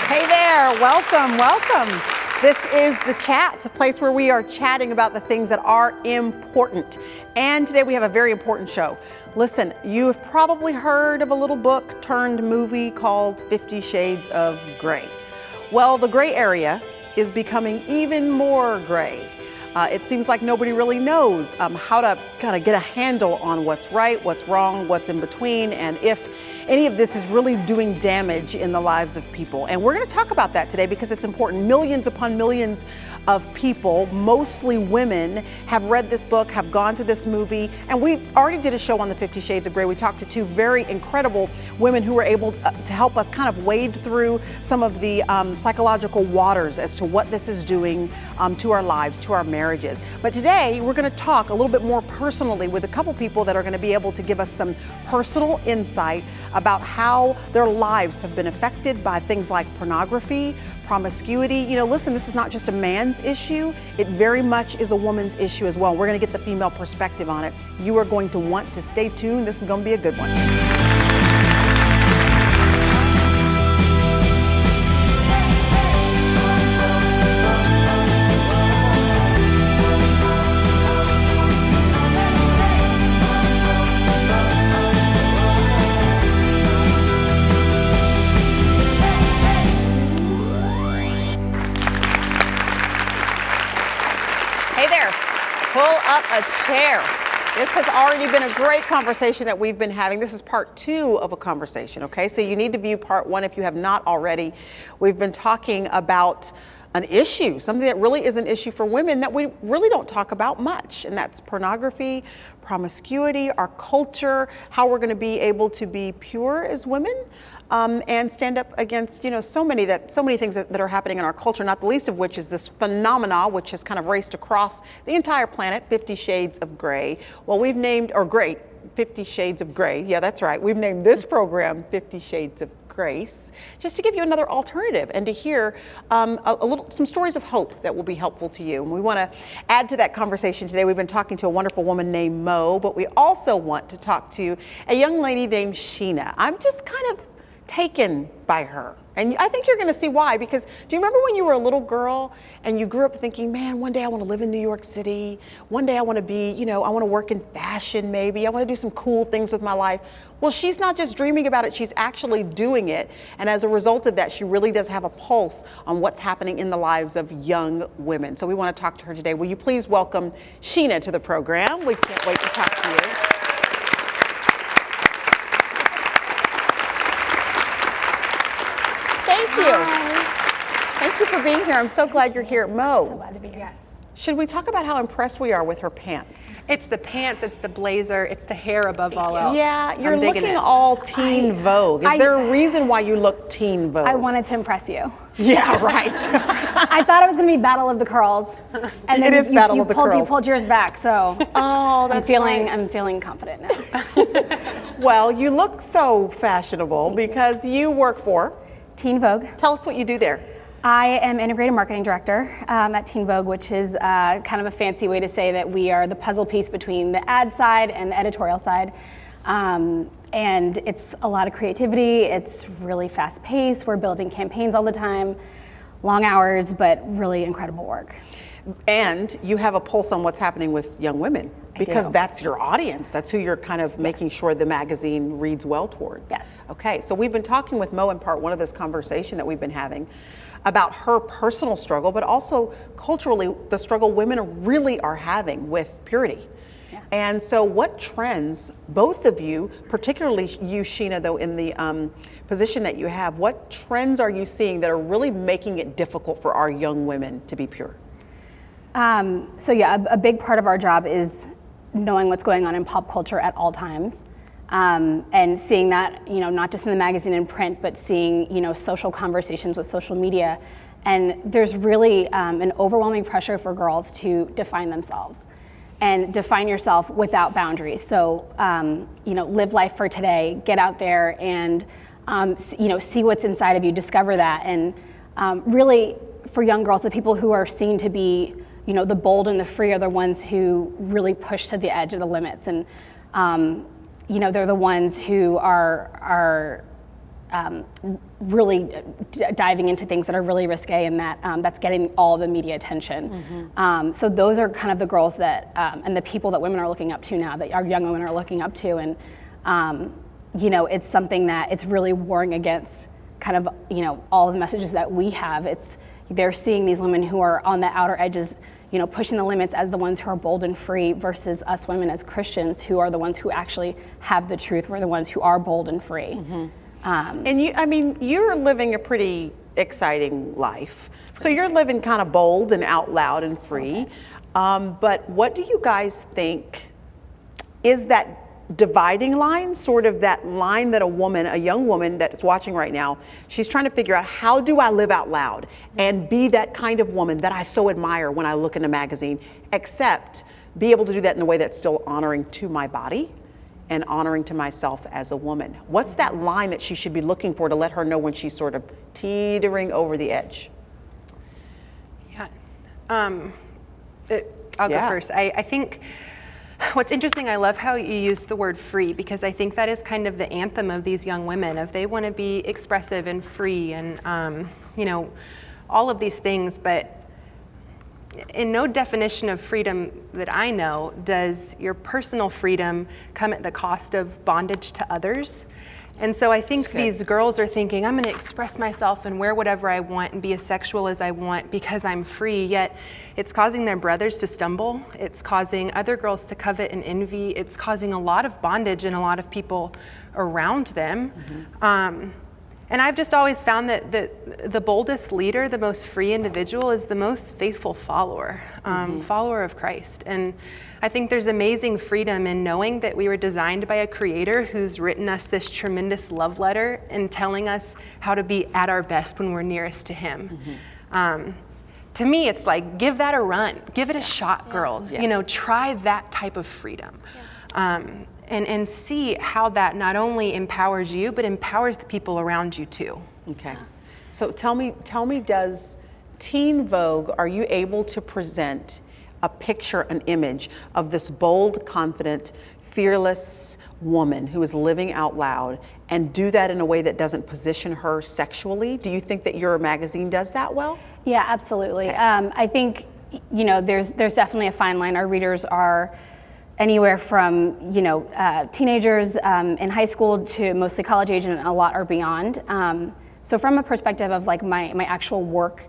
Hey there, welcome. This is The Chat, a place where we are chatting about the things that are important. And today we have a very important show. Listen, you have probably heard of a little book turned movie called 50 Shades of Grey. Well, the gray area is becoming even more gray. It seems like nobody really knows how to kind of get a handle on what's right, what's wrong, what's in between, and if any of this is really doing damage in the lives of people. And we're going to talk about that today because it's important. Millions upon millions of people, mostly women, have read this book, have gone to this movie, and we already did a show on the 50 Shades of Grey. We talked to two very incredible women who were able to help us kind of wade through some of the psychological waters as to what this is doing to our lives, to our marriages. But today we're going to talk a little bit more personally with a couple people that are going to be able to give us some personal insight about how their lives have been affected by things like pornography, promiscuity. You know, listen, this is not just a man's issue. It very much is a woman's issue as well. We're going to get the female perspective on it. You are going to want to stay tuned. This is going to be a good one. A chair. This has already been a great conversation that we've been having. This is part two of a conversation, okay? So you need to view part one if you have not already. We've been talking about an issue, something that really is an issue for women that we really don't talk about much, and that's pornography, promiscuity, our culture, how we're going to be able to be pure as women. And stand up against, you know, so many things that are happening in our culture, not the least of which is this phenomena which has kind of raced across the entire planet, 50 Shades of Grey. Well, we've named, 50 Shades of Grey. Yeah, that's right. We've named this program 50 Shades of Grace, just to give you another alternative and to hear some stories of hope that will be helpful to you. And we want to add to that conversation today. We've been talking to a wonderful woman named Mo, but we also want to talk to a young lady named Sheena. I'm just kind of taken by her. And I think you're going to see why, because do you remember when you were a little girl and you grew up thinking, man, one day I want to live in New York City. One day I want to be, you know, I want to work in fashion maybe. I want to do some cool things with my life. Well, she's not just dreaming about it, she's actually doing it. And as a result of that, she really does have a pulse on what's happening in the lives of young women. So we want to talk to her today. Will you please welcome Sheena to the program? We can't wait to talk to you. Thank you for being here. I'm so glad you're here. Mo. So glad to be here. Yes. Should we talk about how impressed we are with her pants? It's the pants, it's the blazer, it's the hair above all else. Yeah, you're looking all Teen Vogue. Is there a reason why you look Teen Vogue? I wanted to impress you. Yeah, right. I thought it was going to be Battle of the Curls. And then Battle of the Curls. You pulled yours back, so I'm feeling confident now. Well, you look so fashionable because you work for TEEN Vogue. Tell us what you do there. I am integrated marketing director at TEEN Vogue, which is kind of a fancy way to say that we are the puzzle piece between the ad side and the editorial side. And it's a lot of creativity. It's really fast paced. We're building campaigns all the time, long hours, but really incredible work. And you have a pulse on what's happening with young women because that's your audience. That's who you're kind of making sure the magazine reads well toward. Yes. Okay, so we've been talking with Mo in part one of this conversation that we've been having about her personal struggle, but also culturally the struggle women really are having with purity. Yeah. And so what trends, both of you, particularly you, Sheena, though, in the position that you have, what trends are you seeing that are really making it difficult for our young women to be pure? A big part of our job is knowing what's going on in pop culture at all times, and seeing that, you know, not just in the magazine and print, but seeing, you know, social conversations with social media. And there's really an overwhelming pressure for girls to define themselves and define yourself without boundaries. So, you know, live life for today, get out there and, you know, see what's inside of you, discover that. And really, for young girls, the people who are seen to be, you know, the bold and the free are the ones who really push to the edge of the limits. And, you know, they're the ones who are really diving into things that are really risque and that that's getting all the media attention. So those are kind of the girls that and the people that women are looking up to now, that our young women are looking up to, and you know, it's something that it's really warring against kind of, you know, all the messages that we have. They're seeing these women who are on the outer edges, you know, pushing the limits as the ones who are bold and free, versus us women as Christians who are the ones who actually have the truth. We're the ones who are bold and free. And you, I mean, you're living a pretty exciting life. So you're living kind of bold and out loud and free. But what do you guys think is that dividing line, sort of that line that a young woman that's watching right now, she's trying to figure out, how do I live out loud and be that kind of woman that I so admire when I look in a magazine, except be able to do that in a way that's still honoring to my body and honoring to myself as a woman? What's that line that she should be looking for to let her know when she's sort of teetering over the edge? Yeah. I'll go first. I think what's interesting, I love how you use the word free, because I think that is kind of the anthem of these young women. If they want to be expressive and free and, you know, all of these things, but in no definition of freedom that I know does your personal freedom come at the cost of bondage to others. And so I think these girls are thinking, I'm going to express myself and wear whatever I want and be as sexual as I want because I'm free, yet it's causing their brothers to stumble. It's causing other girls to covet and envy. It's causing a lot of bondage in a lot of people around them. And I've just always found that the boldest leader, the most free individual, is the most faithful follower, follower of Christ. And I think there's amazing freedom in knowing that we were designed by a creator who's written us this tremendous love letter and telling us how to be at our best when we're nearest to him. To me, it's like, give that a run. Give it a shot, girls. You know, try that type of freedom. And see how that not only empowers you, but empowers the people around you too. Okay. So tell me, does TEEN Vogue, are you able to present a picture, an image of this bold, confident, fearless woman who is living out loud, and do that in a way that doesn't position her sexually? Do you think that your magazine does that well? Yeah, absolutely. Okay. I think, you know, there's definitely a fine line. Our readers are anywhere from, you know, teenagers in high school to mostly college age, and a lot are beyond. So from a perspective of like my actual work,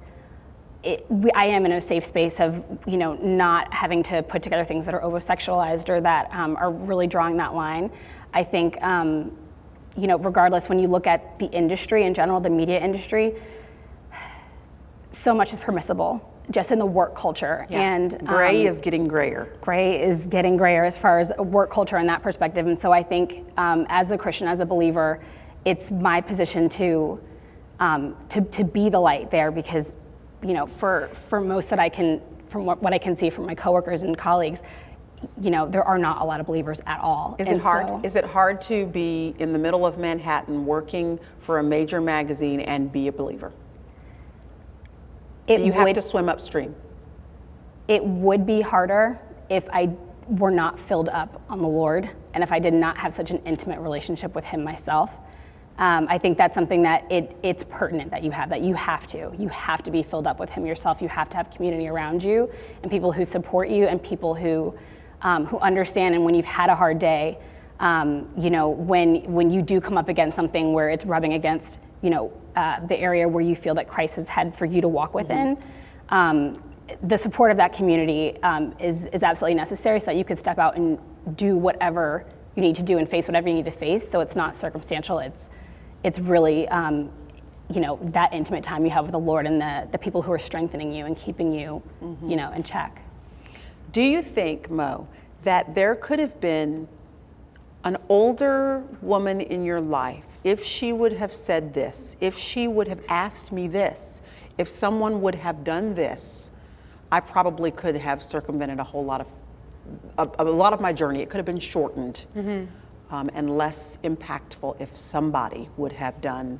I am in a safe space of, you know, not having to put together things that are over-sexualized or that are really drawing that line. I think, you know, regardless, when you look at the industry in general, the media industry, so much is permissible just in the work culture. And gray is getting grayer. Gray is getting grayer as far as work culture in that perspective. And so I think as a Christian, as a believer, it's my position to be the light there, because, you know, for most that I can, from what I can see from my coworkers and colleagues, you know, there are not a lot of believers at all. Is it hard? Is it hard to be in the middle of Manhattan working for a major magazine and be a believer? Do you have to swim upstream? It would be harder if I were not filled up on the Lord, and if I did not have such an intimate relationship with him myself. I think that's something that it's pertinent that you have to be filled up with him yourself. You have to have community around you and people who support you and people who understand. And when you've had a hard day, you know, when you do come up against something where it's rubbing against, you know, the area where you feel that Christ has had for you to walk within, the support of that community is absolutely necessary, so that you could step out and do whatever you need to do and face whatever you need to face. So it's not circumstantial. It's really, you know, that intimate time you have with the Lord and the people who are strengthening you and keeping you, you know, in check. Do you think, Mo, that there could have been an older woman in your life, if she would have said this, if she would have asked me this, if someone would have done this, I probably could have circumvented a lot of my journey. It could have been shortened and less impactful if somebody would have done.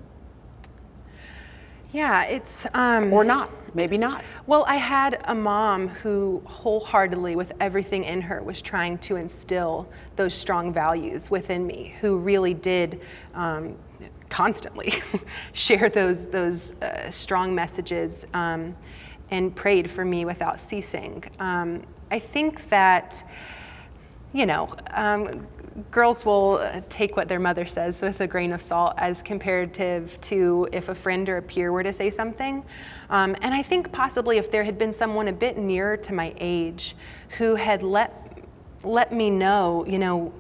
Yeah, it's or not, maybe not. Well, I had a mom who wholeheartedly, with everything in her, was trying to instill those strong values within me, who really did constantly shared those strong messages and prayed for me without ceasing. I think that, girls will take what their mother says with a grain of salt as comparative to if a friend or a peer were to say something. And I think possibly if there had been someone a bit nearer to my age who had let me know,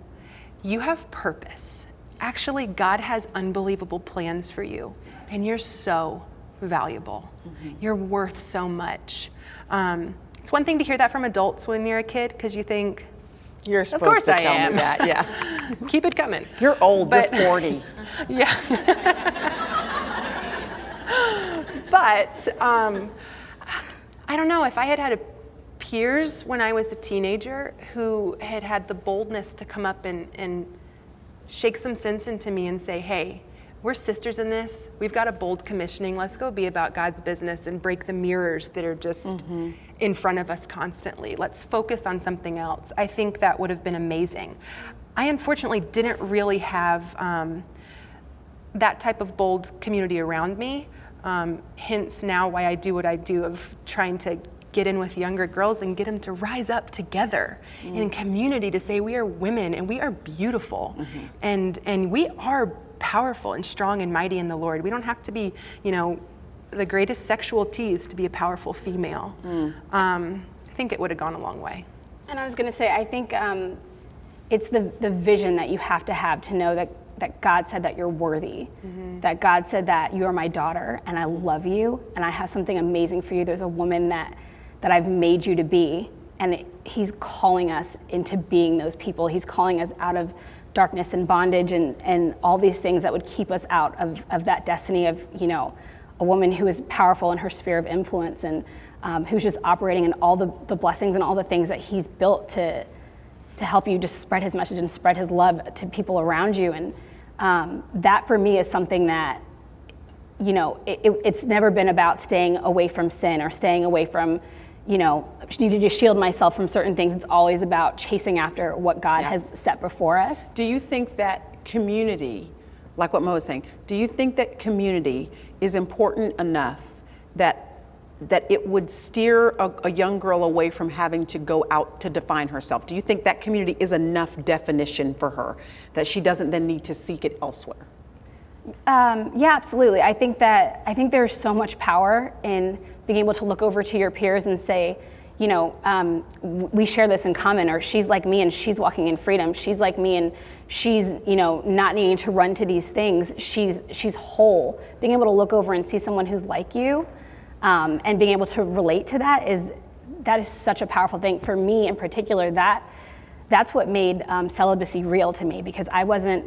you have purpose. Actually, God has unbelievable plans for you, and you're so valuable. Mm-hmm. You're worth so much. It's one thing to hear that from adults when you're a kid, because you think, you're supposed to tell me that, yeah. Keep it coming. You're old, you're 40. Yeah. But I don't know, if I had peers when I was a teenager who had the boldness to come up and shake some sense into me and say, hey, we're sisters in this. We've got a bold commissioning. Let's go be about God's business and break the mirrors that are just in front of us constantly. Let's focus on something else. I think that would have been amazing. I unfortunately didn't really have that type of bold community around me. Hence now why I do what I do of trying to get in with younger girls and get them to rise up together in community to say we are women and we are beautiful and we are powerful and strong and mighty in the Lord. We don't have to be, the greatest sexual tease to be a powerful female. I think it would have gone a long way. And I was going to say, I think it's the vision that you have to know that God said that you're worthy, that God said that you are my daughter and I love you and I have something amazing for you. There's a woman that I've made you to be, and he's calling us into being those people. He's calling us out of darkness and bondage and all these things that would keep us out of that destiny of, a woman who is powerful in her sphere of influence and who's just operating in all the blessings and all the things that he's built to help you just spread his message and spread his love to people around you. And that for me is something that, it's never been about staying away from sin or staying away from, needed to shield myself from certain things. It's always about chasing after what God has set before us. Do you think that community, like what Mo was saying, do you think that community is important enough that it would steer a young girl away from having to go out to define herself? Do you think that community is enough definition for her that she doesn't then need to seek it elsewhere? Yeah, absolutely. I think there's so much power in being able to look over to your peers and say, we share this in common, or she's like me and she's walking in freedom. She's like me and she's, not needing to run to these things. She's whole. Being able to look over and see someone who's like you, and being able to relate to that is such a powerful thing. For me in particular, that's what made celibacy real to me, because I wasn't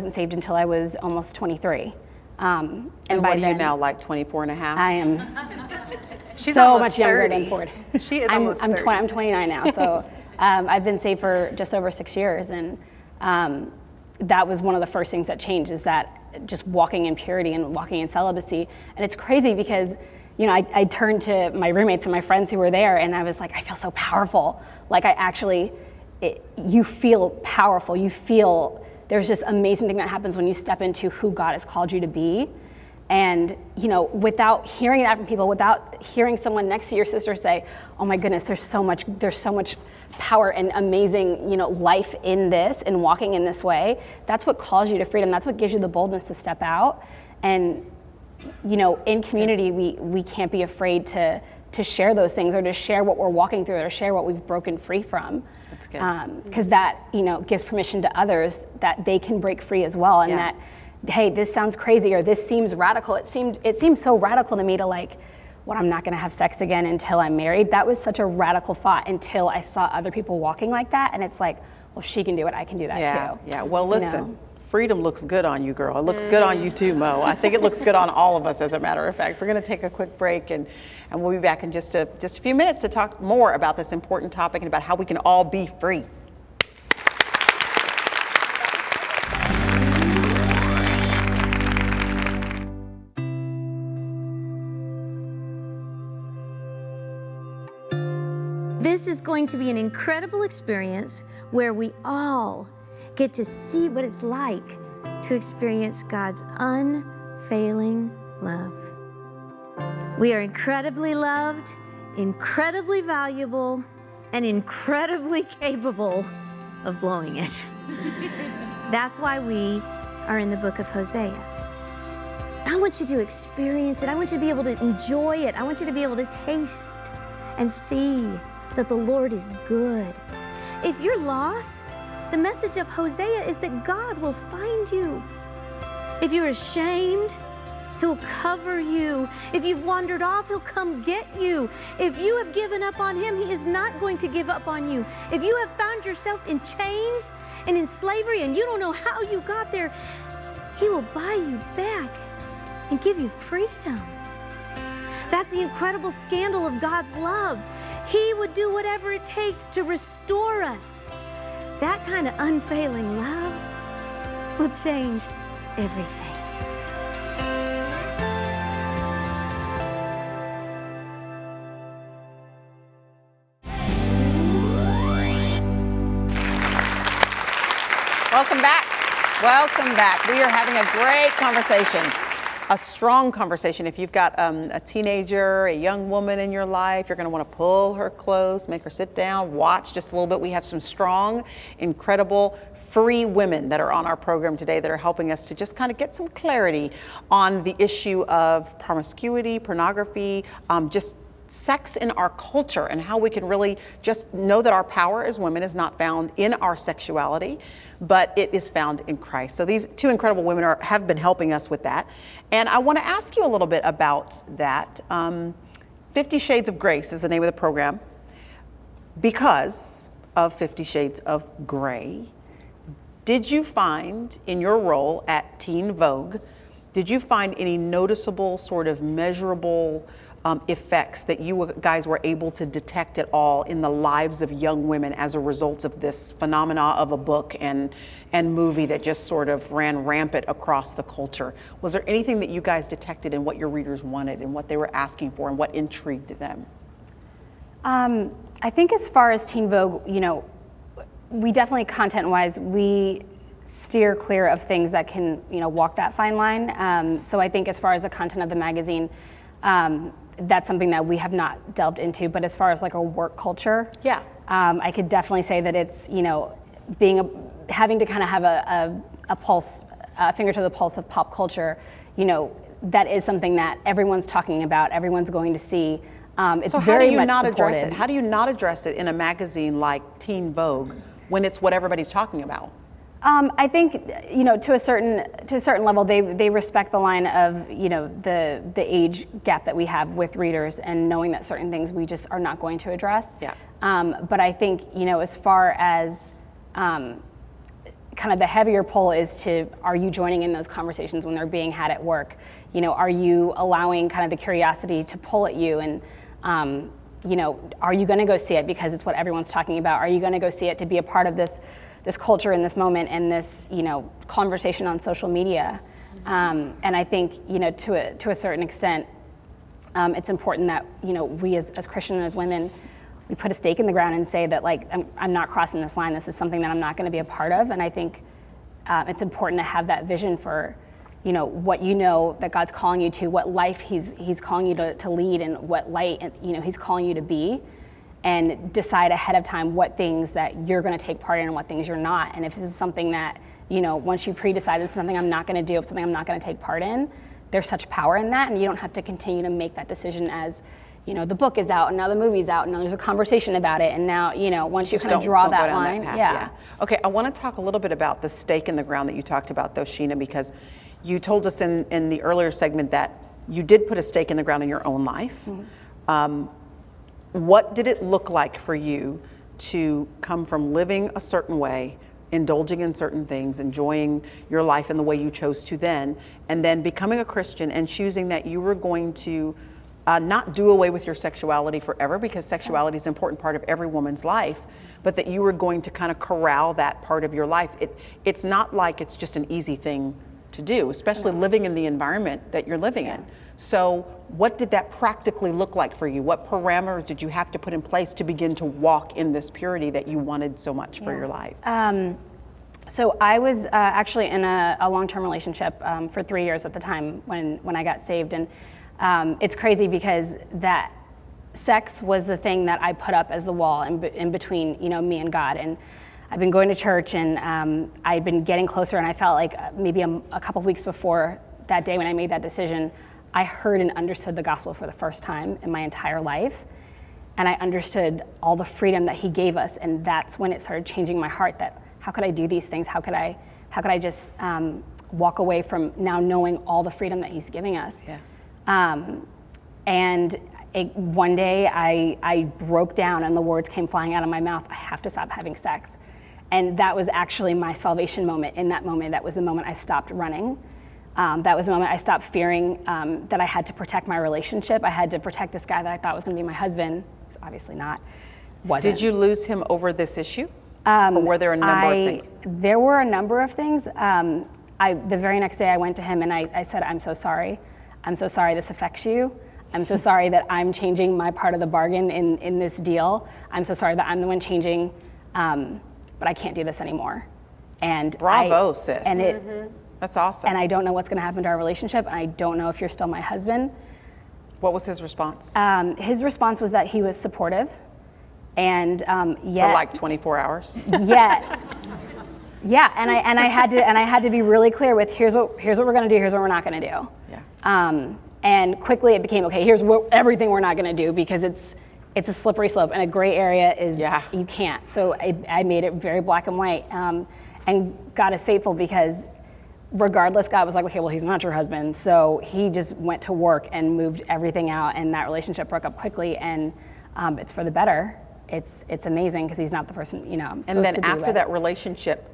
saved until I was almost 23. And what are you now, like 24 and a half? I am She's so almost much younger 30. than Ford. She is almost 30. I'm 29 now, so I've been saved for just over 6 years, and that was one of the first things that changed, is that just walking in purity and walking in celibacy. And it's crazy because, I turned to my roommates and my friends who were there, and I was like, I feel so powerful. Like you feel powerful. You feel there's this amazing thing that happens when you step into who God has called you to be. And, without hearing that from people, without hearing someone next to your sister say, oh my goodness, there's so much power and amazing, life in this and walking in this way, that's what calls you to freedom. That's what gives you the boldness to step out. And, in community, we can't be afraid to share those things, or to share what we're walking through, or to share what we've broken free from. That's good. Because that, gives permission to others that they can break free as well. And that, hey, this sounds crazy, or this seems radical. It seemed so radical to me to I'm not going to have sex again until I'm married. That was such a radical thought until I saw other people walking like that. And it's like, well, if she can do it, I can do that too. Yeah, well, listen, freedom looks good on you, girl. It looks good on you too, Mo. I think it looks good on all of us, as a matter of fact. We're going to take a quick break, and we'll be back in just a few minutes to talk more about this important topic and about how we can all be free. This is going to be an incredible experience where we all get to see what it's like to experience God's unfailing love. We are incredibly loved, incredibly valuable, and incredibly capable of blowing it. That's why we are in the book of Hosea. I want you to experience it. I want you to be able to enjoy it. I want you to be able to taste and see that the Lord is good. If you're lost, the message of Hosea is that God will find you. If you're ashamed, He'll cover you. If you've wandered off, He'll come get you. If you have given up on Him, He is not going to give up on you. If you have found yourself in chains and in slavery and you don't know how you got there, He will buy you back and give you freedom. That's the incredible scandal of God's love. He would do whatever it takes to restore us. That kind of unfailing love will change everything. Welcome back. Welcome back. We are having a great conversation, a strong conversation. If you've got a teenager, a young woman in your life, you're going to want to pull her close, make her sit down, watch just a little bit. We have some strong, incredible, free women that are on our program today that are helping us to just kind of get some clarity on the issue of promiscuity, pornography, just sex in our culture, and how we can really just know that our power as women is not found in our sexuality, but it is found in Christ. So these two incredible women have been helping us with that. And I want to ask you a little bit about that. 50 Shades of Grace is the name of the program because of 50 Shades of Grey. Did you find in your role at TEEN Vogue, did you find any noticeable sort of measurable effects that you guys were able to detect at all in the lives of young women as a result of this phenomena of a book and movie that just sort of ran rampant across the culture? Was there anything that you guys detected in what your readers wanted and what they were asking for and what intrigued them? I think as far as TEEN Vogue, we definitely content-wise, we steer clear of things that can, walk that fine line. So I think as far as the content of the magazine, that's something that we have not delved into. But as far as like a work culture, yeah, I could definitely say that it's, having to kind of have a pulse, a finger to the pulse of pop culture, that is something that everyone's talking about, everyone's going to see. It's very much supported. How do you not address it in a magazine like TEEN Vogue when it's what everybody's talking about? I think, to a certain level, they respect the line of, the age gap that we have with readers and knowing that certain things we just are not going to address. Yeah. But I think, as far as kind of the heavier pull is to, are you joining in those conversations when they're being had at work? Are you allowing kind of the curiosity to pull at you? And, are you going to go see it because it's what everyone's talking about? Are you going to go see it to be a part of this culture in this moment and this, conversation on social media? And I think, to a certain extent, it's important that, we as Christian and as women, we put a stake in the ground and say that, like, I'm not crossing this line. This is something that I'm not going to be a part of. And I think it's important to have that vision for, what that God's calling you to, what life He's calling you to lead, and what light, He's calling you to be. And decide ahead of time what things that you're going to take part in and what things you're not. And if this is something that, once you pre-decide this is something I'm not going to do, it's something I'm not going to take part in, there's such power in that, and you don't have to continue to make that decision as, the book is out, and now the movie's out, and now there's a conversation about it, and now, once you kind of draw that line. Yeah. Okay, I want to talk a little bit about the stake in the ground that you talked about, though, Sheena, because you told us in the earlier segment that you did put a stake in the ground in your own life. Mm-hmm. What did it look like for you to come from living a certain way, indulging in certain things, enjoying your life in the way you chose to then, and then becoming a Christian and choosing that you were going to not do away with your sexuality forever, because sexuality is an important part of every woman's life, but that you were going to kind of corral that part of your life? It's not like it's just an easy thing to do, especially living in the environment that you're living in. So what did that practically look like for you? What parameters did you have to put in place to begin to walk in this purity that you wanted so much for your life? So I was actually in a long-term relationship for 3 years at the time when I got saved, and it's crazy because that sex was the thing that I put up as the wall in between, me and God. And I've been going to church, and I'd been getting closer, and I felt like maybe a couple weeks before that day when I made that decision, I heard and understood the gospel for the first time in my entire life. And I understood all the freedom that he gave us, and that's when it started changing my heart, that how could I do these things? How could I just walk away from now knowing all the freedom that he's giving us? Yeah. And one day I broke down, and the words came flying out of my mouth, I have to stop having sex. And that was actually my salvation moment. In that moment, that was the moment I stopped running. That was the moment I stopped fearing that I had to protect my relationship. I had to protect this guy that I thought was going to be my husband. He's obviously not. Wasn't. Did you lose him over this issue? Or were there a number of things? There were a number of things. The very next day I went to him and I said, I'm so sorry. I'm so sorry this affects you. I'm so sorry that I'm changing my part of the bargain in this deal. I'm so sorry that I'm the one changing, but I can't do this anymore. And Bravo, sis. And that's awesome. And I don't know what's going to happen to our relationship, and I don't know if you're still my husband. What was his response? His response was that he was supportive, and yet for like 24 hours. Yeah, and I had to be really clear with here's what we're going to do, here's what we're not going to do. Yeah. And quickly it became okay. Here's everything we're not going to do, because it's a slippery slope, and a gray area is you can't. So I made it very black and white, and God is faithful, because regardless, God was like, okay, well, he's not your husband. So he just went to work and moved everything out, and that relationship broke up quickly, and it's for the better. It's amazing, because he's not the person, I'm supposed to be with. And then after that relationship,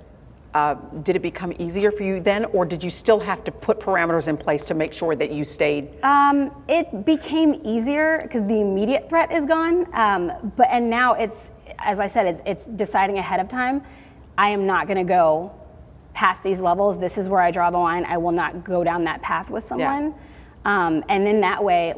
did it become easier for you then, or did you still have to put parameters in place to make sure that you stayed? It became easier because the immediate threat is gone. And now it's, as I said, it's deciding ahead of time. I am not going to go past these levels. This is where I draw the line. I will not go down that path with someone. Yeah. And then that way,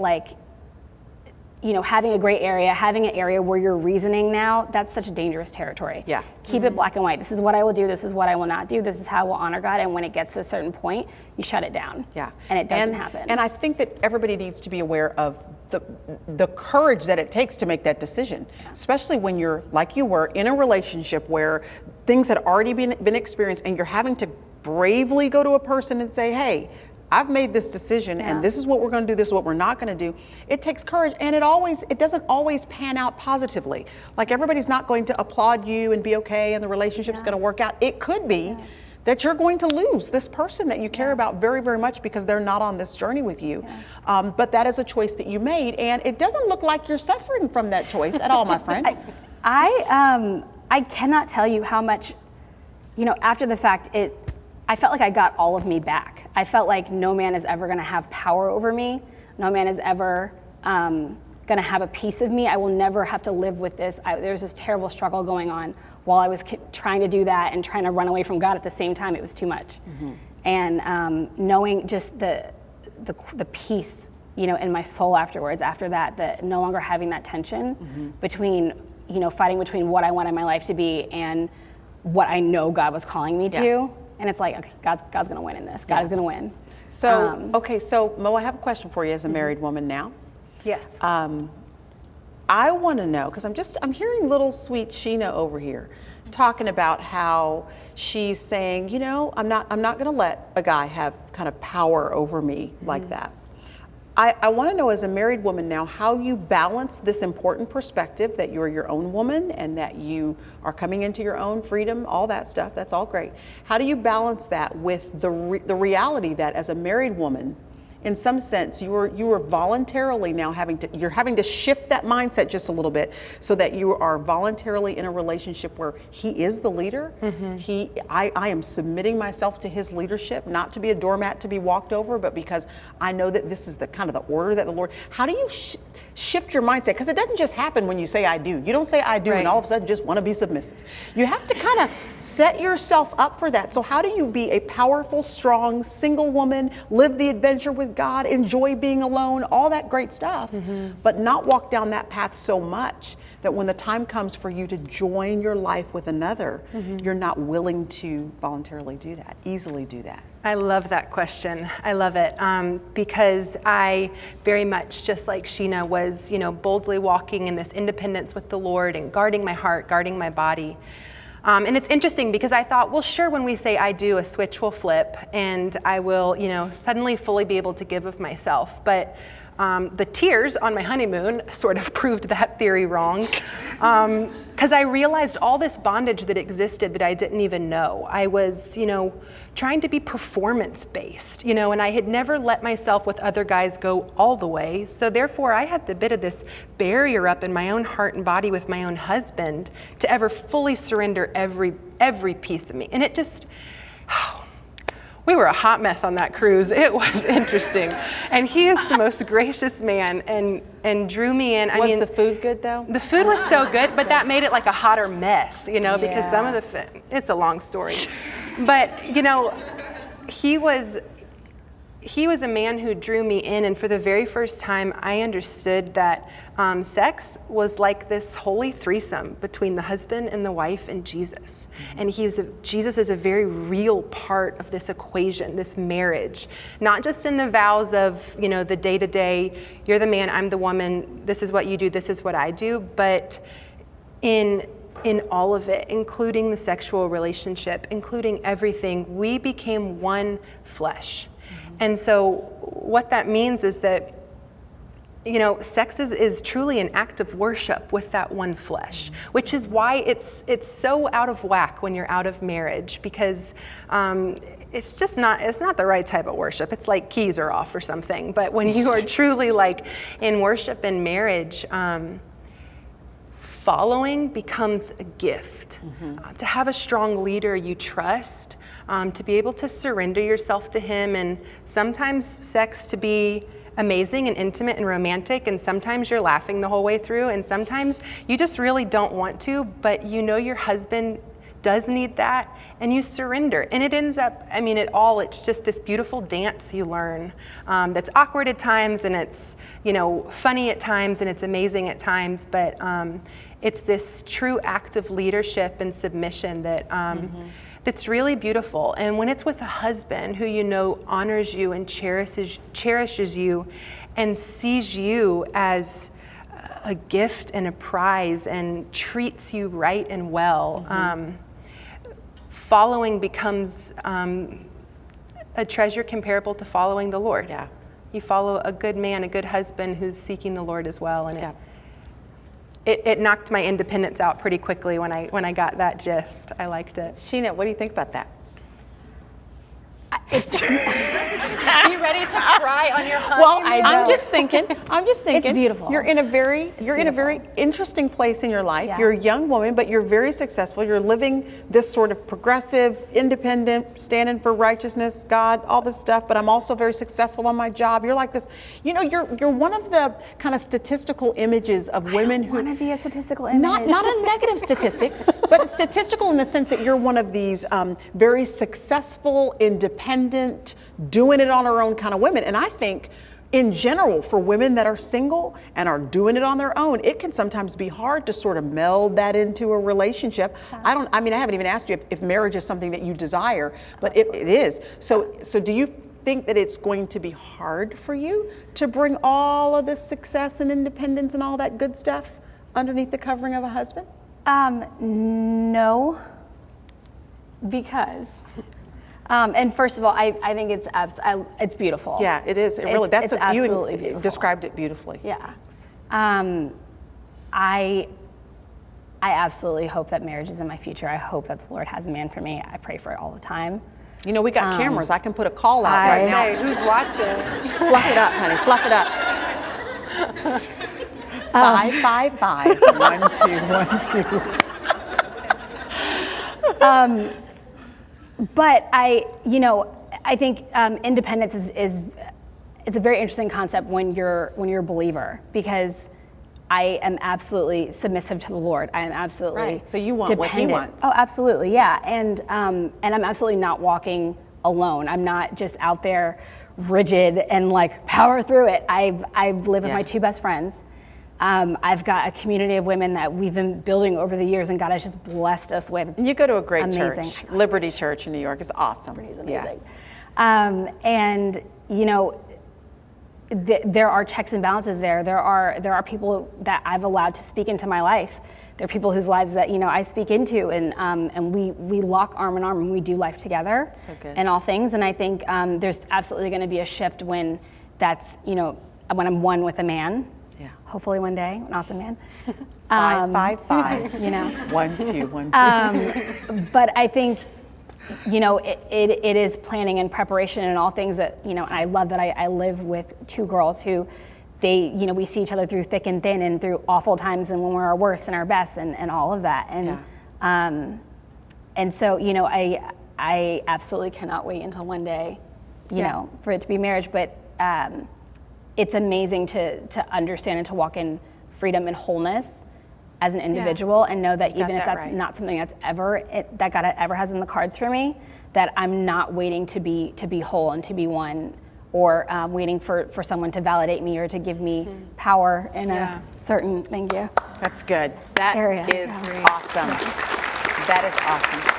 having a gray area, having an area where you're reasoning now, that's such a dangerous territory. Yeah. Keep it black and white. This is what I will do. This is what I will not do. This is how we'll honor God. And when it gets to a certain point, you shut it down. Yeah. And it doesn't happen. And I think that everybody needs to be aware of the courage that it takes to make that decision, especially when you're, like you were, in a relationship where things had already been experienced, and you're having to bravely go to a person and say, hey, I've made this decision, and this is what we're going to do, this is what we're not going to do. It takes courage, and it doesn't always pan out positively. Like, everybody's not going to applaud you and be okay, and the relationship's going to work out. It could be that you're going to lose this person that you care about very, very much, because they're not on this journey with you. But that is a choice that you made, and it doesn't look like you're suffering from that choice at all, my friend. I cannot tell you how much, after the fact, I felt like I got all of me back. I felt like no man is ever going to have power over me. No man is ever going to have a piece of me. I will never have to live with this. There's this terrible struggle going on while I was trying to do that and trying to run away from God at the same time. It was too much. Mm-hmm. And knowing just the peace, in my soul afterwards, after that no longer having that tension between, fighting between what I wanted my life to be and what I know God was calling me to. And it's like, okay, God's going to win in this. God is going to win. So, so Mo, I have a question for you as a married woman now. Yes. I want to know, because I'm hearing little sweet Sheena over here talking about how she's saying, I'm not going to let a guy have kind of power over me like that. I want to know, as a married woman now, how you balance this important perspective that you're your own woman and that you are coming into your own freedom, all that stuff. That's all great. How do you balance that with the reality that, as a married woman, in some sense, you are voluntarily now having to shift that mindset just a little bit, so that you are voluntarily in a relationship where he is the leader. Mm-hmm. I am submitting myself to his leadership, not to be a doormat to be walked over, but because I know that this is the kind of the order that the Lord. How do you shift your mindset? Because it doesn't just happen when you say I do. You don't say I do and all of a sudden just want to be submissive. You have to kind of set yourself up for that. So how do you be a powerful, strong, single woman, live the adventure with with God, enjoy being alone, all that great stuff, but not walk down that path so much that when the time comes for you to join your life with another, you're not willing to voluntarily do that, easily do that. I love that question. I love it because I very much, just like Sheena, was, boldly walking in this independence with the Lord and guarding my heart, guarding my body. And it's interesting because I thought, well, sure, when we say I do, a switch will flip and I will, suddenly fully be able to give of myself. But the tears on my honeymoon sort of proved that theory wrong, because I realized all this bondage that existed that I didn't even know. I was, trying to be performance-based, and I had never let myself with other guys go all the way. So therefore, I had the bit of this barrier up in my own heart and body with my own husband to ever fully surrender every piece of me. And it just, we were a hot mess on that cruise. It was interesting. And he is the most gracious man and drew me in. Was the food good though? The food was so good, but that made it like a hotter mess, because some of it's a long story. But, he was a man who drew me in, and for the very first time, I understood that sex was like this holy threesome between the husband and the wife and Jesus. And Jesus is a very real part of this equation, this marriage, not just in the vows of, the day-to-day, you're the man, I'm the woman, this is what you do, this is what I do, but in all of it, including the sexual relationship, including everything, we became one flesh. And so what that means is that, sex is truly an act of worship with that one flesh, which is why it's so out of whack when you're out of marriage, because it's not the right type of worship. It's like keys are off or something. But when you are truly like in worship and marriage, following becomes a gift. To have a strong leader you trust, to be able to surrender yourself to him, and sometimes sex to be amazing and intimate and romantic, and sometimes you're laughing the whole way through, and sometimes you just really don't want to, but your husband does need that, and you surrender. And it ends up, it's just this beautiful dance you learn that's awkward at times, and it's, funny at times, and it's amazing at times, but it's this true act of leadership and submission that that's really beautiful. And when it's with a husband who honors you and cherishes you and sees you as a gift and a prize and treats you right and well, following becomes a treasure comparable to following the Lord. Yeah. You follow a good man, a good husband who's seeking the Lord as well, and it knocked my independence out pretty quickly when I got that gist. I liked it. Sheena, what do you think about that? Are you ready to cry on your honeymoon? Well, I'm just thinking. It's beautiful. You're in a very interesting place in your life. Yeah. You're a young woman, but you're very successful. You're living this sort of progressive, independent, standing for righteousness, God, all this stuff. But I'm also very successful on my job. You're like this. You're one of the kind of statistical images of women who want to be a statistical image. not a negative statistic, but statistical in the sense that you're one of these very successful, independent, doing it on her own kind of women. And I think in general, for women that are single and are doing it on their own, it can sometimes be hard to sort of meld that into a relationship. I haven't even asked you if marriage is something that you desire, but it is. So do you think that it's going to be hard for you to bring all of this success and independence and all that good stuff underneath the covering of a husband? No, because and first of all, I think it's beautiful. Yeah, it is. It's absolutely beautiful. Described it beautifully. Yeah. I absolutely hope that marriage is in my future. I hope that the Lord has a man for me. I pray for it all the time. We got cameras. I can put a call out right now. Say, who's watching? Just fluff it up, honey. Fluff it up. 555 1212. But I think independence is it's a very interesting concept when you're a believer, because I am absolutely submissive to the Lord. I am absolutely right. So you want dependent. what He wants. Oh, absolutely, yeah. And I'm absolutely not walking alone. I'm not just out there rigid and like power through it. I live with Yeah. my two best friends. I've got a community of women that we've been building over the years, and God has just blessed us with. And you go to a great Amazing. church, Liberty Church in New York. It's awesome. It's Yeah. amazing. And you know, there are checks and balances there. There are people that I've allowed to speak into my life. There are people whose lives that, you know, I speak into, and we lock arm in arm and we do life together. So good. And all things. And I think there's absolutely going to be a shift when that's, you know, when I'm one with a man. Yeah. Hopefully one day, an awesome man. 555. You know. 1 2 1 2. But I think, you know, it is planning and preparation and all things that, you know, I love that I live with two girls who you know, we see each other through thick and thin and through awful times and when we're our worst and our best and all of that. And so, you know, I absolutely cannot wait until one day, you know, for it to be marriage. But it's amazing to understand and to walk in freedom and wholeness as an individual and know that even if that's right. not something that's that God ever has in the cards for me, that I'm not waiting to be whole and to be one, or waiting for someone to validate me or to give me power in a certain, thank you. That's good. That Area. is awesome. That is awesome.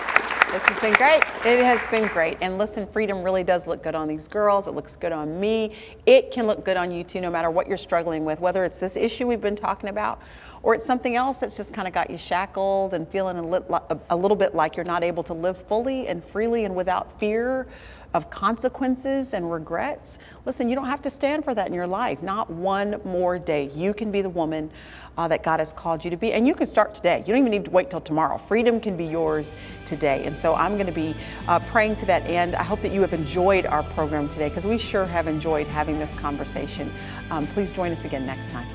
This has been great. It has been great. And listen, freedom really does look good on these girls. It looks good on me. It can look good on you too, no matter what you're struggling with, whether it's this issue we've been talking about or it's something else that's just kind of got you shackled and feeling a little bit like you're not able to live fully and freely and without fear of consequences and regrets. Listen, you don't have to stand for that in your life. Not one more day. You can be the woman that God has called you to be, and you can start today. You don't even need to wait till tomorrow. Freedom can be yours today. And so I'm going to be praying to that end. I hope that you have enjoyed our program today, because we sure have enjoyed having this conversation. Please join us again next time.